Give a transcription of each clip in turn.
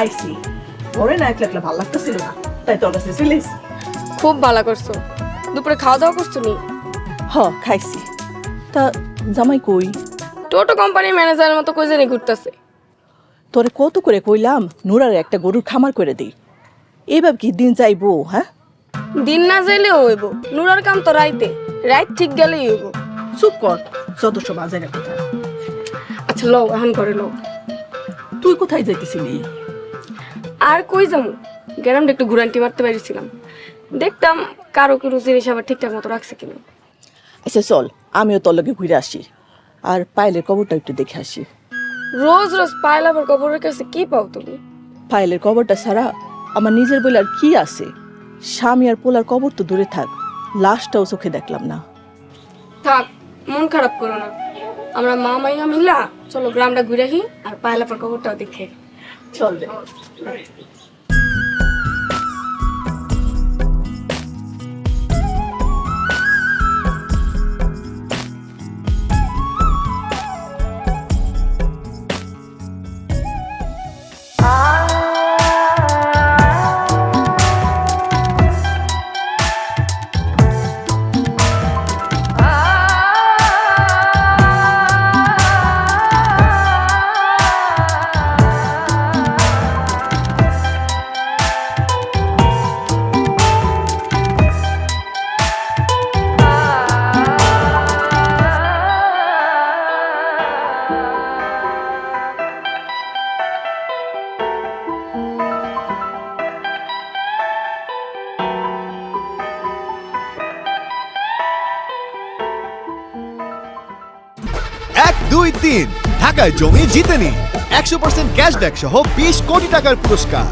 আইসি ওরে না একলা একলা ভালো লাগতেছিল না, তাই তোর কাছে চলে এসেছি। খুব ভালো করছো। দুপুরে খাওয়া দাওয়া করছো নি? খাইছি। তা জামাই কই? টোটো কোম্পানির ম্যানেজারের মতো কই জানি ঘুরতেছে। তোরে কত করে কইলাম নুরার একটা গরুর খামার করে দিই, এইভাবে কি দিন যাইবো? হ্যাঁ, দিন না যাইলেও হইব, নুরার কাম তো রাইতে, রাইত ঠিক গেলেই হইব। চুপ কর, যত বাজে না কথা। আচ্ছা লও, এখন করে লও। তুই কোথায় যাইতেছিলি? আর কই যাবো, গ্রামটা একটু ঘুরান্টি মারতে পারিছিলাম, দেখতাম কারো কোনো জিনিস আবার ঠিকঠাক মতো রাখছে কিনা। আচ্ছা চল, আমিও তোর লগে ঘুরে আসি, আর পায়েলের কবরটা একটু দেখে আসি। রোজ রোজ পায়েল আবার কবরের কাছে কি পাও তুমি? পায়েলের কবরটা ছাড়া আমার নিজের বলে আর কি আছে? স্বামী আর পোলার কবর তো দূরে থাক, লাশটাও চোখে দেখলাম না। থাক, মন খারাপ করো না, আমরা মা মাইয়া মিল্লা চলো গ্রামটা ঘুরে আসি, আর পায়েল আবার কবরটাও দেখে। চল রে। এক দুই তিন ঢাকায় জমি জিতে নিন 100% ক্যাশব্যাক সহ 20 কোটি টাকার পুরস্কার।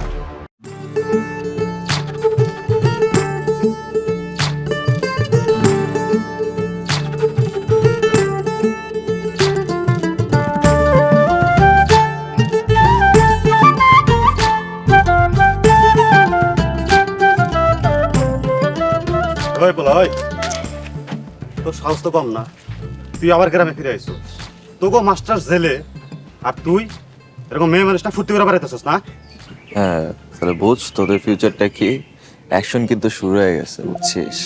তোর সাহস তো কম না, তুই আবার গ্রামে ফিরে আইছো, তোকে মাস্টার জেলে, আর তুই এরকম মেয়ে মানুষটা ফুর্তি করে বেড়াইতেছিস না? হ্যাঁ, তাহলে বুঝ তোদের ফিউচারটা কি। অ্যাকশন কিন্তু শুরু হয়ে গেছে, বুঝছিস?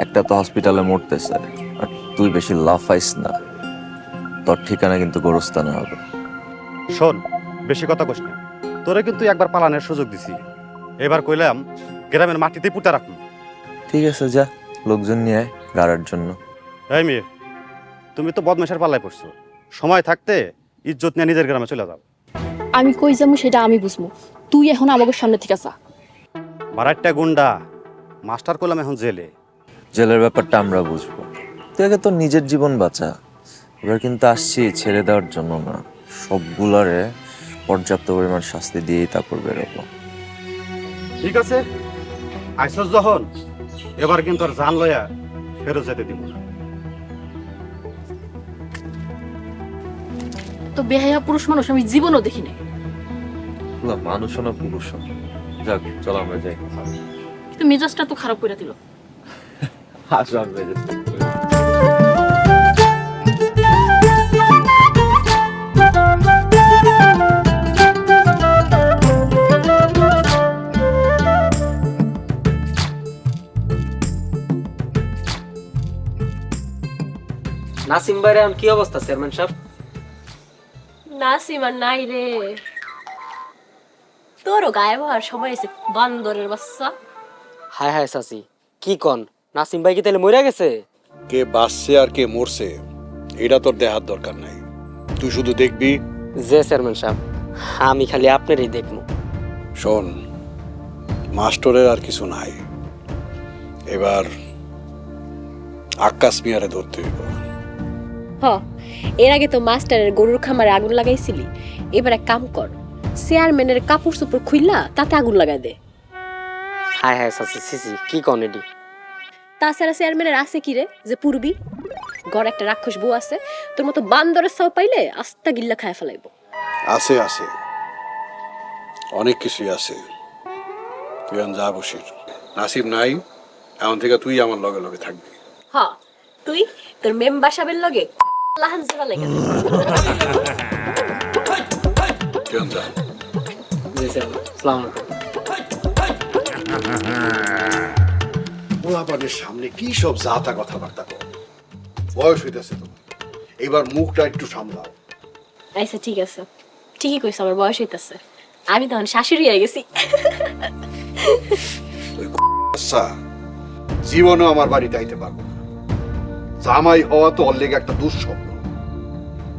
একটা তো হসপিটালে মরতেছে, আর তুই বেশি লাফাইস না, তোর ঠিকানা কিন্তু গোরস্থানে হবে। শোন, বেশি কথা কইস না, তোরে কিন্তু একবার পালানোর সুযোগ দিছি, এবার কইলাম গ্রামের মাটিতে পুঁতে রাখুন। ঠিক আছে, যা লোকজন নিয়ে আয় গাড়ার জন্য। এই মেয়ে, তুমি তো বদমাশের পাল্লায় পড়ছো, সময় থাকতে ইজ্জত নিয়ে নিজের গ্রামে চলে যাও। আমি কই যাবো সেটা আমি বুঝবো, তুই এখন আমাকে সামনে থেকে যা। বারাইটা গুন্ডা, মাস্টার করলাম এখন জেলে। জেলের ব্যাপারটা আমরা বুঝবো, তুই আগে তোর নিজের জীবন বাঁচা। এবার কিন্তু আসছি ছেড়ে দেওয়ার জন্য না, সবগুলারে পর্যাপ্ত পরিমাণ শাস্তি দিয়েই তারপর বেরোবো। ঠিক আছে, আইসস যখন, এবার কিন্তু আর জান লয়া ফেরত যেতে দিব না। তো বেহায়া পুরুষ মানুষ আমি জীবনও দেখি নাই, মানুষ না পুরুষ। যাক, চলো আমরা যাই। কিন্তু মেজাজটা তো খারাপ করে দিল। আসো, মেজাজ নাসিম ভাইয়ের এখন কি অবস্থা চেয়ারম্যান সাহেব? নাসিম আর নাই রে, তোরও গায়েব হওয়ার সময় এসে, বান্দরের বাচ্চা। হায় হায় চাচি, কি কন? নাসিম ভাই কি তাহলে মরে গেছে? কে বাঁচছে আর কে মরছে এটা তোর দেখার দরকার নাই, তুই শুধু দেখবি। যে চেয়ারম্যান সাহেব, আমি খালি আপনারই দেখবো। শোন, মাস্টরের আর কিছু নাই, এবার আকাশ মিয়ারে ধরতে হইব। হ, এর আগে তো মাস্টারের গরুর খামারে আগুন লাগাইছিলি, এবার এক কাম কর, চেয়ারম্যানের কাপড় চোপড় খুললা তাতে আগুন লাগাই দে। হায় হায় চাচি সিসি কি কন এডি? তাছাড়া চেয়ারম্যানের আছে কি রে যে পূর্বী ঘর একটা রাক্ষস বউ আছে, তোর মতো বান্দরের চাও পাইলে আস্তা গিল্লা খায় ফেলাইব। আছে আছে, অনেক কিছুই আছে। তুই এখন যা বসির, নাসিব নাই, এখন থেকে তুই আমার লগে লগে থাকবি। হ, তুই তোর মেম্বার সাহেবের লগে লাহান জোড়া লাগে। তুই এখন যা। আসসালামু আলাইকুম। পোলাপানের সামনে কি সব জাতা কথাবার্তা কর, বয়স হইতেছে তোমার, এবার মুখটা একটু সামলাও। আচ্ছা ঠিক আছে, ঠিকই কইছ, আমার বয়স হইতাছে, আমি তখন শাশুড়ি হয়ে গেছি। আচ্ছা, জীবনও আমার বাড়িতে আইতে পারবো না। জামাই হওয়া তো ওর লেগে একটা দুঃস্বপ্ন।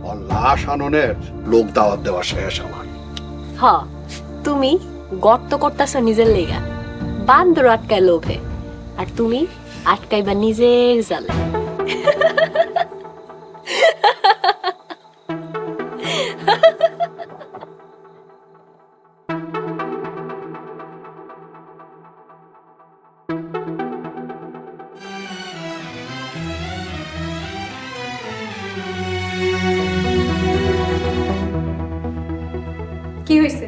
ওর লাশ আননের লোক দাওয়াত দেওয়া শেষ আমার। হ, তুমি গর্ত করতেছ নিজের লেগা, বান্দর আটকায় লোভে, আর তুমি আটকাইবা নিজের জালে। কি হয়েছে?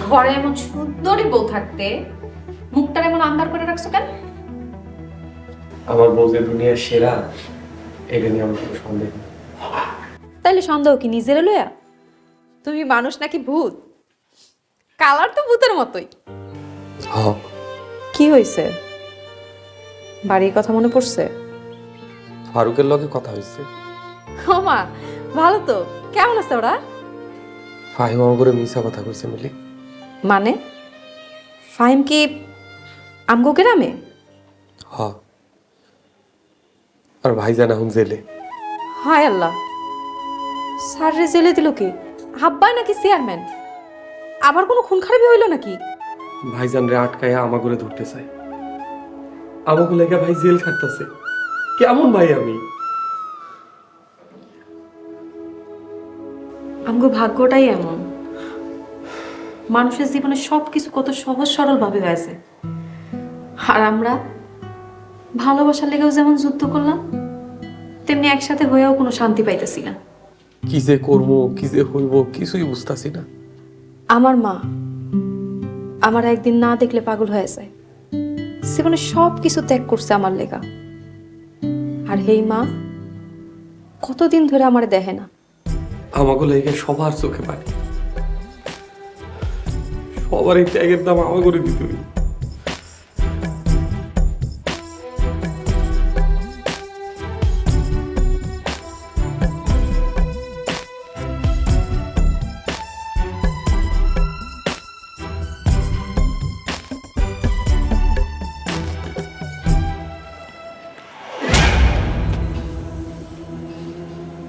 ঘরে এমন সুন্দরী বউ থাকতে মুখটা এমন আন্ধার করে রাখছো কেন? আমার বউ যে দুনিয়ার সেরা, এটা নিয়ে আমার কোনো সন্দেহ নেই। তাইলে সন্দেহ কি নিজের লয়া? তুমি মানুষ নাকি ভূত? কালার তো ভূতের মতোই। কি হয়েছে? বাড়ির কথা মনে পড়ছে? ফারুকের লগে কথা হয়েছে। ও মা, ভালো তো। কেমন আছে ওরা? ফাহিম আমার করে মিশা কথা কইছে মিলি। মানে ফাহিম কি আমগো গ্রামে? হ, আর ভাইজান এখন জেলে। হায় আল্লাহ, স্যারে জেলে দিল কি? হাব্বাই নাকি চেয়ারম্যান? আবার কোনো খুন খারাপি হইল নাকি? ভাইজান রে আটকায়া আমাগুলো ধরতে চায়। আমাকে লেগে ভাই জেল খাটতেছে। কেমন ভাই আমি? আমগো ভাগ্যটাই এমন, মানুষের জীবনে সবকিছু কত সহজ সরল ভাবে হয়েছে, আর আমরা ভালোবাসার লেগেও যেমন যুদ্ধ করলাম, তেমনি একসাথে হয়েও কোনো শান্তি পাইতেছি না। কি যে করবো, কি যে হইব, কিছুই বুঝতাছি না। আমার মা আমার একদিন না দেখলে পাগল হয়ে যায়, জীবনে সব কিছু ত্যাগ করছে আমার লেগা, আর হেই মা কতদিন ধরে আমারে দেখে না। আমাকে লেগে সবার চোখে পায়, সবার এই ত্যাগের দাম আমার করে দিতে হবে।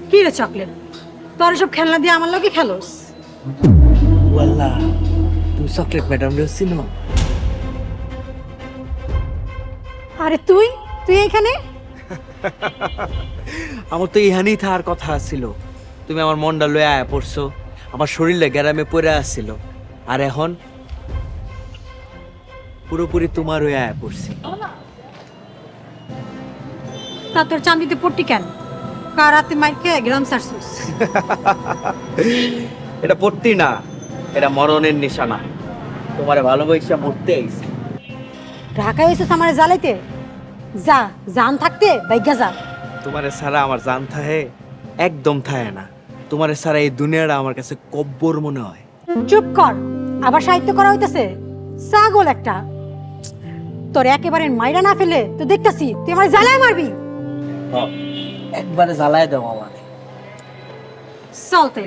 কি রে চকলেট, তোর সব খেলনা দিয়ে আমার লগে খেলোস? ওয়াল্লাহ, তুমি চকলেট ম্যাডাম রে চিনো? আরে তুই তুই এখানে? আমার তো ইহানেই থাকার কথা ছিল। তুমি আমার মনটা লয়ে আয়া পড়ছো, আমার শরীরে গ্যারামে পড়ে আসছিল, আর এখন পুরোপুরি তোমার হয়ে আয়া পড়ছি। তা তোর চান্দিতে পড়তি কেন? কার রাতে মাইর খেয়ে গ্রাম সারছিস? এটা পড়তি না, এটা মরণের নিশানা। তোমারে ভালোবাসা মরতে আইছে। ঢাকায় এসেছিস আমার জ্বালাইতে? যা, জান থাকতে বাইগা যা। তোমারে ছাড়া আমার জান থাহে একদম থাহে না। তোমারে ছাড়া এই দুনিয়াটা আমার কাছে কব্বর মনে হয়। চুপ কর, আবার সাহিত্য করা হইতেছে। ছাগল একটা, তোর একেবারে মাইরা না ফেলে তো দেখতাছি তুই আমার জ্বালায় মারবি। একবারে জ্বালায় দাও আমাকে। চলতে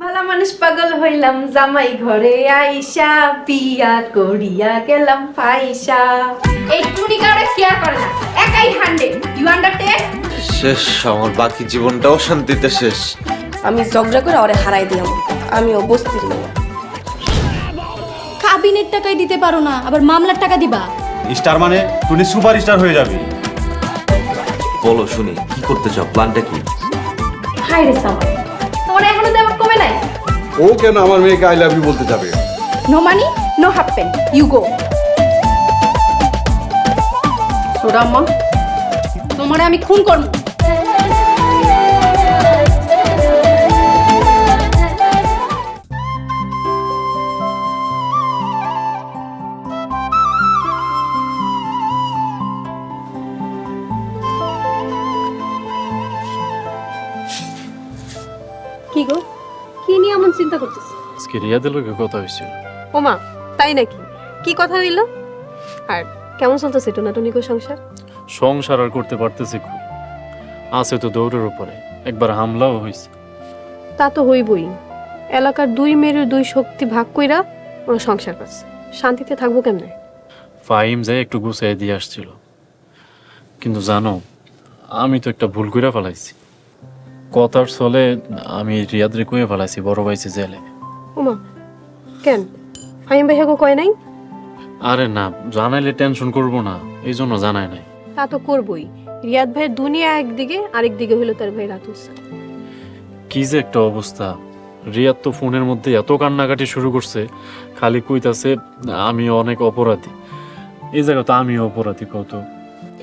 ভালা মানুষ পাগল হইলাম জামাই ঘরে আইসা, বিয়া করিয়া গেলাম ফাইসা। এই টুনি কারে কেয়ার করে না, একাই 100। You understand? শেষ, আমার বাকি জীবনটাও শান্তিতে শেষ। আমি ঝগড়া করে ওরে হারাই দিলাম, আমিও বস্তির মেয়ে। কাবিনের টাকাই দিতে পারো না, আবার মামলার টাকা দিবা? স্টার মানে তুই সুপার স্টার হয়ে যাবি। বলো শুনি, কি করতে চাও? প্ল্যানটা কি? হাই রে সামা, তোমার এখনো দেওয়া কমে নাই? ও কেন আমার মেয়েকে আই লাভ ইউ বলতে যাবে? No money no half pen, you go. সোরাম্মা, তোমারে আমি খুন করব। কি গো, কি নিয়ে এমন চিন্তা করতেছ? আজকে রিয়াদের লোকের কথা হয়েছিল। ওমা, তাই নাকি? কি কথা হইল? আর কেমন চলতেছে টোনাটনিকো সংসার? সংসার আর করতে পারতেছি খুব, আছে তো দৌড়ের উপরে, একবার হামলাও হয়েছে। তা তো হইবই। এলাকার দুই মেয়ের দুই শক্তি ভাগ কইরা ওরা সংসার করছে, শান্তিতে থাকবো কেমনে? ফাহিম যায় একটু গুছিয়ে দিয়ে আসছিল, কিন্তু জানো আমি তো একটা ভুল করে ফেলাইছি। কথার চলে আমি রিয়াদরে কয়ে ফেলাইছি বড় ভাইছে জেলে। ওমা, কেন? ফাহিম ভাই হাগো কয় নাই? আরে না, জানাইলে টেনশন করবো না, এই জন্য জানাই নাই। তা তো করবই। রিয়াদ ভাইয়ের দুনিয়া একদিকে, আরেকদিকে হইলো তার ভাই রাতুল স্যার। কি যে একটা অবস্থা। রিয়াদ তো ফোনের মধ্যে এত কান্নাকাটি শুরু করছে, খালি কইতাছে আমি অনেক অপরাধী। এই জায়গা তো আমি অপরাধী কত।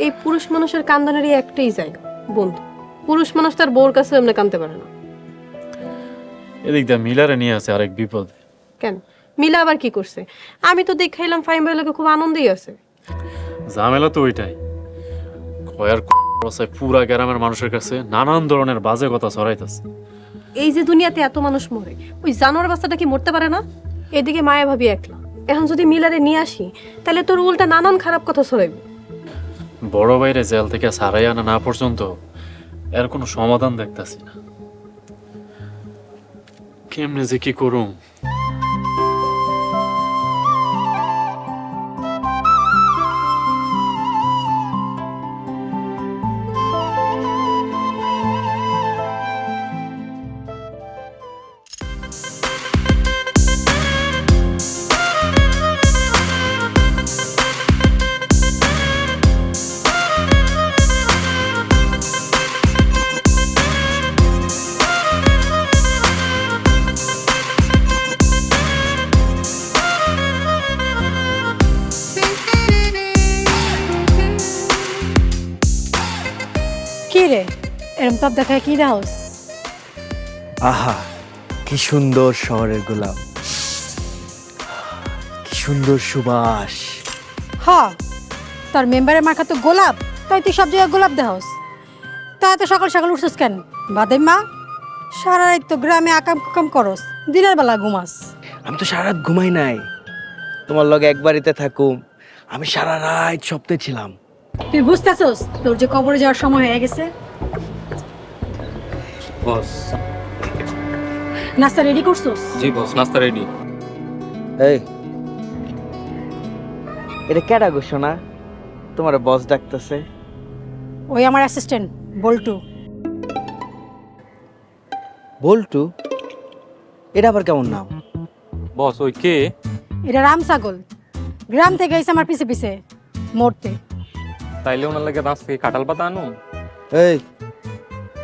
এই পুরুষ মানুষের কান্দানেরই একটাই জায়গা, বন্ধু। পুরুষ মানুষ তার বউর কাছে এমনি কানতে পারে না। এদিক দিয়ে মিলারে নিয়ে আছে আরেক বিপদ। কেন? মিলা আবার কি করছে? আমি তো দেখাইলাম ফাহিম ভাই লোকে খুব আনন্দেই আছে। ঝামেলা তো ওইটাই, কয়ার কথায় পুরা গ্রামের মানুষের কাছে নানান ধরনের বাজে কথা ছড়াইতেছে। এই যে দুনিয়াতে এত মানুষ মরে, ওই জানোয়ার বাচ্চাটা কি মরতে পারে না? এদিকে মায়া ভাবি একলা। এখন যদি মিলারে নিয়ে আসি, তাহলে তোর উল্টা নানান খারাপ কথা ছড়াইবে। বড় বাইরে জেল থেকে সারাই আনা না পর্যন্ত এর কোনো সমাধান দেখতাছি না। কেমনে যে কি করুম। কি রে, এরম সব দেখায় কি দাওস? আহা, কি সুন্দর শহরের গোলাপ, কি সুন্দর সুবাস। হ, তোর মেম্বারের মার্কা তো গোলাপ, তাই তুই সব জায়গায় গোলাপ দেহস। তা এত সকাল সকাল উঠছিস কেন? বাদে মা, সারা রাত তো গ্রামে আকাম কুকাম করস, দিনের বেলা ঘুমাস। আমি তো সারা রাত ঘুমাই নাই, তোমার লগে এক বাড়িতে থাকুম, আমি সারা রাত স্বপ্নে ছিলাম। তুই বুঝতেছস তোর যে কবরে যাওয়ার সময় হয়ে গেছে? বস। নাস্তা রেডি করছস? জি বস, নাস্তা রেডি। এই, এটা কেডা গো সোনা? তোমার বস ডাকতেছে। ওই আমার অ্যাসিস্ট্যান্ট বল্টু। বল্টু? এটা আবার কেমন নাম? বস ওই কে? এটা রাম ছাগল, গ্রাম থেকে এসে আমার পিছে পিছে মরতে। তাইলে ওনার লাগে নাচ থেকে কাঁঠাল পাতা আনো। এই,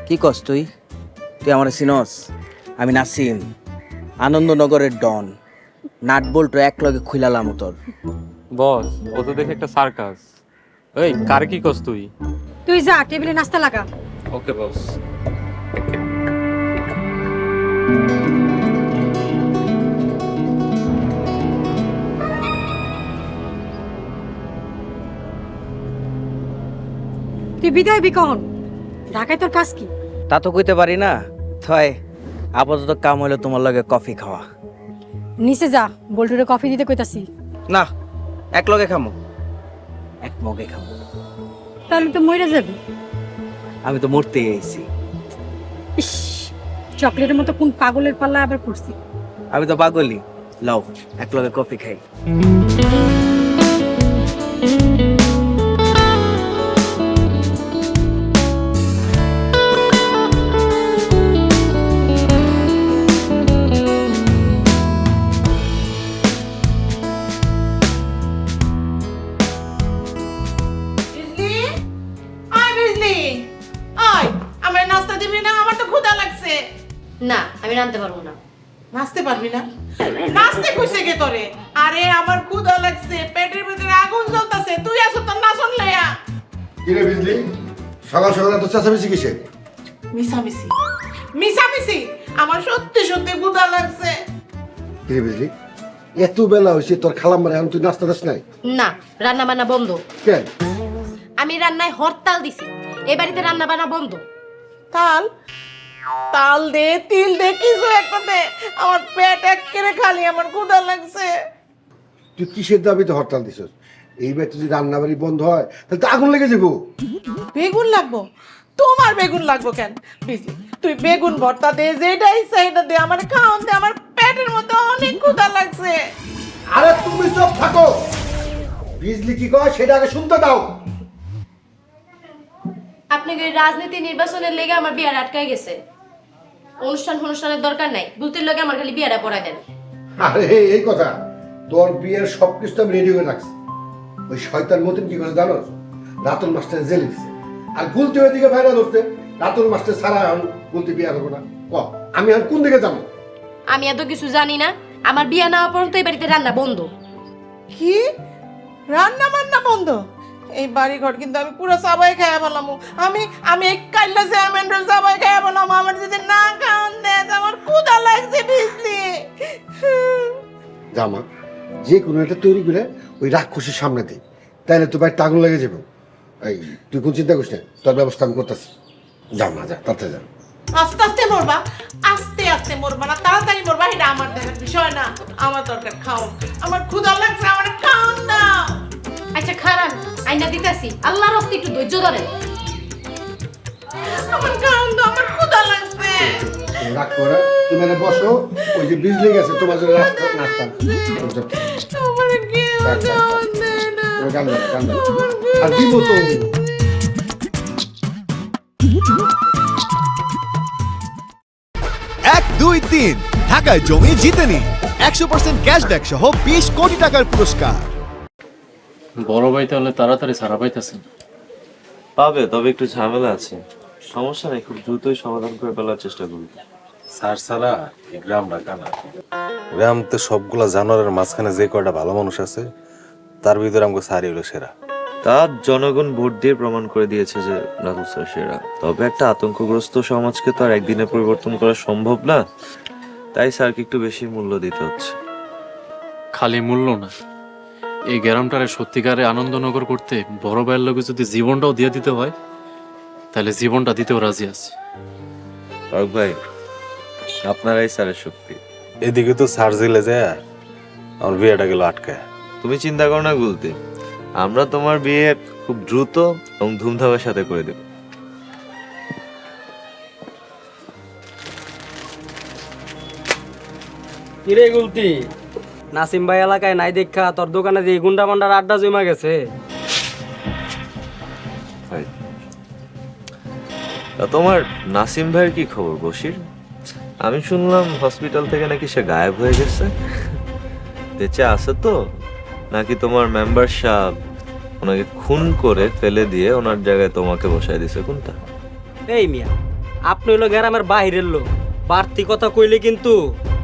কি কস তুই? তুই আমার চিনস? আমি নাসিম, আনন্দনগরের ডন। নাট বল্টু এক লগে খুইলালাম তোর। বস ও তো দেখে একটা সার্কাস। এই কার কি কস তুই? তুই যা টেবিলে নাস্তা লাগা। ওকে বস। তুই বিদায় বিকহন, ঢাকায় তোর কাজ কি? তা তো কইতে পারি না। থয় আপাতত কাম হইলো তোমার লগে কফি খাওয়া। নিচে যা, বল্টুরে কফি দিতে কইতাছি। না, এক লগে খামো, এক মগে খামো। তাহলে তো মরে যাবি। আমি তো মরতেই আইছি। ইস, চকলেটের মতো কোন পাগলের পাল্লা আবার পড়ছি। আমি তো পাগলি। লও, এক লগে কফি খাই। আয় আমি রাঁধতে পারবো না। নাচতে পারবি না? নাচতে কইছে কে তোরে? আরে আমার ক্ষুধা লাগছে, পেটের ভিতরে আগুন জ্বলতাছে, তুই আসো তোর নাচন লইয়া। কি রে বিজলি, সকাল সকাল এত চেঁচামেচি কিসে? মিছামিছি মিছামিছি, আমার সত্যি সত্যি ক্ষুধা লাগছে। কি রে বিজলি, এত বেলা হয়েছে তোর খালাম্মারে এখন তুই নাস্তা দাস নাই? না, রান্না বান্না বন্ধ। কেন? আমি রান্নায় হরতাল দিছি, এই বাড়িতে রান্না বান্না বন্ধ। তাল তাল দে, তিল দে, কিছু একটা দে, আমার পেট একেবারে খালি, আমার ক্ষুধা লাগছে। তুই কিসের দাবিতে হরতাল দিছস? এই বাড়িতে যদি রান্নাবাড়ি বন্ধ হয় তাহলে তো আগুন লেগে যাবো। বেগুন লাগবো? তোমার বেগুন লাগবো কেন? বিজলি, তুই বেগুন ভর্তা দে, যেটা ইচ্ছা এটা দে, আমার খাওয়ান দে, আমার পেটের মধ্যে অনেক ক্ষুধা লাগছে। আরে তুমি সব থাকো, বিজলি কি কয় সেটা আগে শুনতে দাও। আপনাকে এই রাজনীতি নির্বাচনের লেগে আমার বিয়ার আটকায় গেছে। অনুষ্ঠানের দরকার নাই, বুলতির লগে আমার খালি বিয়াটা পড়াই দেন। আরে এই কথা, তোর বিয়ের সবকিছু আমি রেডি করে রাখছি। ওই শয়তান মতন কি করে জানো, রাতুল মাস্টার জেলে দিছে, আর গুলতি ওই দিকে ভাইরাল হচ্ছে। রাতুল মাস্টার ছাড়া আমি গুলতি বিয়ে করবো না। ক আমি আর কোন দিকে যাবো? আমি এত কিছু জানি না, আমার বিয়া না হওয়া পর্যন্ত এই বাড়িতে রান্না বন্ধ। কি রান্না বান্না বন্ধ? এই বাড়ি ঘর কিন্তু আমি পুরো সবাই খাইয়া বললাম। আমি এই কাইলা চেয়ারম্যান সবাই খাইয়া বললাম। আমার যদি না খাওয়ান দেয়, আমার ক্ষুধা লাগছে বিজলি। জামা যে কোনো একটা তৈরি করে ওই রাক্ষসের সামনে দিই, তাইলে তো বাড়িতে আগুন লেগে যাবো। এই তুই কোন চিন্তা করিস না, তোর ব্যবস্থা আমি করতেছি। যাও না, যা তাতে যা। আস্তে আস্তে মরবা, আস্তে আস্তে মরবা না, তাড়াতাড়ি মরবা, এটা আমার দেখার বিষয় না। আমার দরকার খাওন, আমার ক্ষুধা লাগছে, আমার খাওন দাও। আচ্ছা খারান, আইনা দিতেছি, আল্লাহর রাস্তে একটু ধৈর্য ধরেন। আমার খাওন দাও, আমার ক্ষুধা লাগছে। রাগ করে তুমি এখানে বসো, ওই যে বিজলি গেছে তোমার জন্য নাস্তা। আমার কেউ খাওন দেয় না। আর দিব তো। 1, 2, 3 ঢাকায় জমি জিতে নিন 100% ক্যাশব্যাক সহ 20 কোটি টাকার পুরস্কার। বড় ভাই তাহলে তাড়াতাড়ি ছাড়া পাইতেছেন? পাবে, তবে একটু ঝামেলা আছে। সমস্যা নেই, খুব দ্রুতই সমাধান করে ফেলার চেষ্টা করব। স্যার ছাড়া এই গ্রামটা কানা। গ্রাম তো সবগুলা জানোয়ারের মাঝখানে যে কয়টা ভালো মানুষ আছে, তার ভিতরে আমাকে স্যারই হলো সেরা। তা জনগণ ভোট দিয়ে প্রমাণ করে দিয়েছে যে রাতুল স্যার সেরা। তবে একটা আতঙ্কগ্রস্ত সমাজকে তো আর একদিনে পরিবর্তন করা সম্ভব না, তাই স্যারকে একটু বেশি মূল্য দিতে হচ্ছে। খালি মূল্য না, এই গ্রামটারে সত্যিকারে আনন্দনগর করতে বড় ভাইয়ের লোকে যদি জীবনটাও দিয়ে দিতে হয়, তাহলে জীবনটা দিতেও রাজি আছে। ফারুক ভাই, আপনারাই স্যারের শক্তি। এদিকে তো স্যার জেলে যায়, আমার বিয়েটা গেল আটকায়। তুমি চিন্তা করো না গুলতি, আমরা তোমার বিয়ে খুব দ্রুত এবং ধুমধামের সাথে করে দেব। কিরে গুলতি, নাসিম ভাই এলাকায় নাই দেখা তোর দোকানে দিয়ে গুন্ডা মান্ডার আড্ডা জমা গেছে। তা তোমার নাসিম ভাইয়ের কি খবর বশির? আমি শুনলাম হসপিটাল থেকে নাকি সে গায়েব হয়ে গেছে। বেঁচে আছে তো, নাকি তোমার মেম্বার সাহেব ওনাকে খুন করে ফেলে দিয়ে ওনার জায়গায় তোমাকে বসায় দিছে? কোনটা? এই মিয়া, আপনি হলো গ্রামের বাহিরের লোক, বাড়তি কথা কইলে কিন্তু।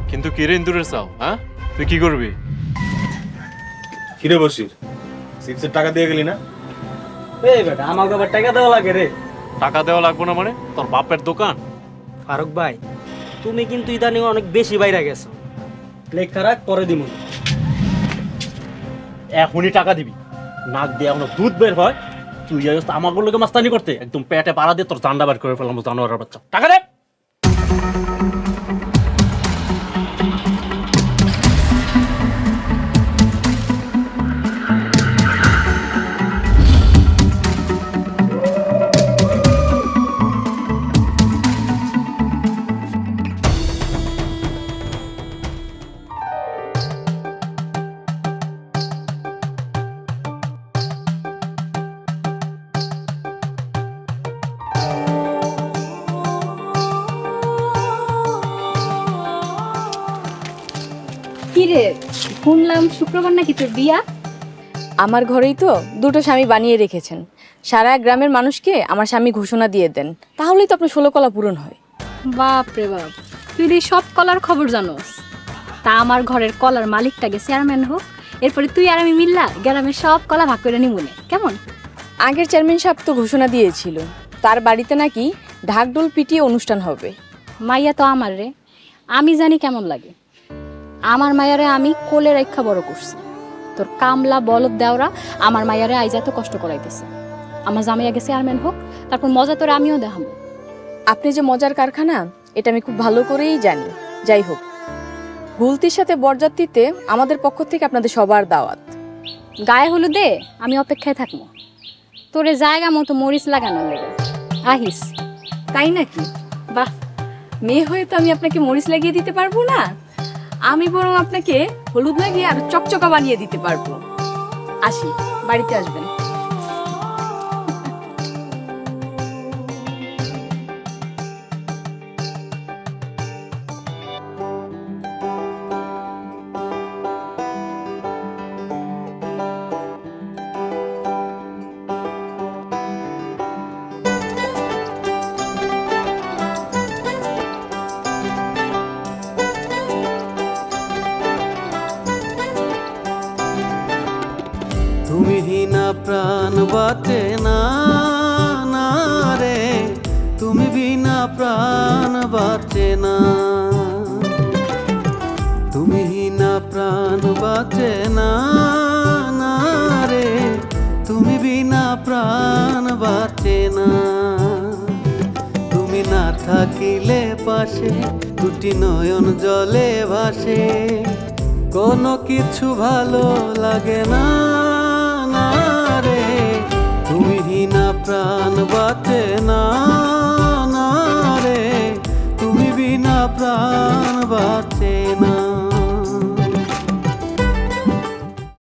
কিন্তু কিরে ইন্দুরের চাও, হ্যাঁ তুই কি করবি? কিরে বসির, চিপসের টাকা দিয়ে গেলি না? এই বেটা, আমাকে আবার টাকা দেওয়া লাগে রে। টাকা দেওয়া লাগবো না মানে? তোর বাপের দোকান। ফারুক ভাই, তুমি কিন্তু ইদানিং অনেক বেশি বাইরে গেছো। লেখা রাখ, পরে দিমু। এখনই টাকা দিবি, নাক দিয়ে এখনো দুধ বের হয়, তুই যাই আমার লোকে মাস্তানি করতে, একদম পেটে পাড়া দিয়ে তোর জান্ডা বার করে ফেলাম জানোয়ারের বাচ্চা। টাকা দে। কিরে, শুনলাম শুক্রবার নাকি তোর বিয়া? আমার ঘরেই তো দুটো স্বামী বানিয়ে রেখেছেন। সারা গ্রামের মানুষকে আমার স্বামী ঘোষণা দিয়ে দেন, তাহলেই তো আপনার 16 কলা পূরণ হয়। বাপ রে বাপ, তুই এই সব কলার খবর জানোস? তা আমার ঘরের কলার মালিকটাকে চেয়ারম্যান হোক, এরপরে তুই আর আমি মিল্লা গ্রামের সব কলা ভাগ করে নিমুনে, কেমন? আগের চেয়ারম্যান সাহেব তো ঘোষণা দিয়েছিল তার বাড়িতে নাকি ঢাকঢোল পিটিয়ে অনুষ্ঠান হবে। মাইয়া তো আমার রে, আমি জানি কেমন লাগে। আমার মায়ারে আমি কোলে রাখা বড় করছি, তোর কামলা বলদ দেওরা আমার মায়ারে আইজ এত কষ্ট করাইতেছে। আমার জামাই আগে চেয়ারম্যান হোক, তারপর মজা তোরে আমিও দেখাবো। আপনি যে মজার কারখানা এটা আমি খুব ভালো করেই জানি। যাই হোক, গুলতির সাথে বরযাত্রীতে আমাদের পক্ষ থেকে আপনাদের সবার দাওয়াত। গায়ে হলুদে আমি অপেক্ষায় থাকবো, তোরে জায়গা মতো মরিচ লাগানোর লেগে। আহিস। তাই নাকি? বাহ, মেয়ে হয়ে তো আমি আপনাকে মরিচ লাগিয়ে দিতে পারবো না, আমি বরং আপনাকে হলুদ লাগিয়ে আরো চকচকা বানিয়ে দিতে পারবো। আসি, বাড়িতে আসবেন। তুমি বিনা প্রাণ বাঁচে না, না রে, তুমি বিনা প্রাণ বাঁচে না, তুমি বিনা প্রাণ বাঁচে না, না রে, তুমি বিনা প্রাণ বাঁচে না। তুমি না থাকিলে পাশে দুটি নয়ন জলে ভাসে, কোনো কিছু ভালো লাগে না, না রে, তুমি বিনা প্রাণ বাঁচে না, না রে, তুমি বিনা প্রাণ বাঁচে না।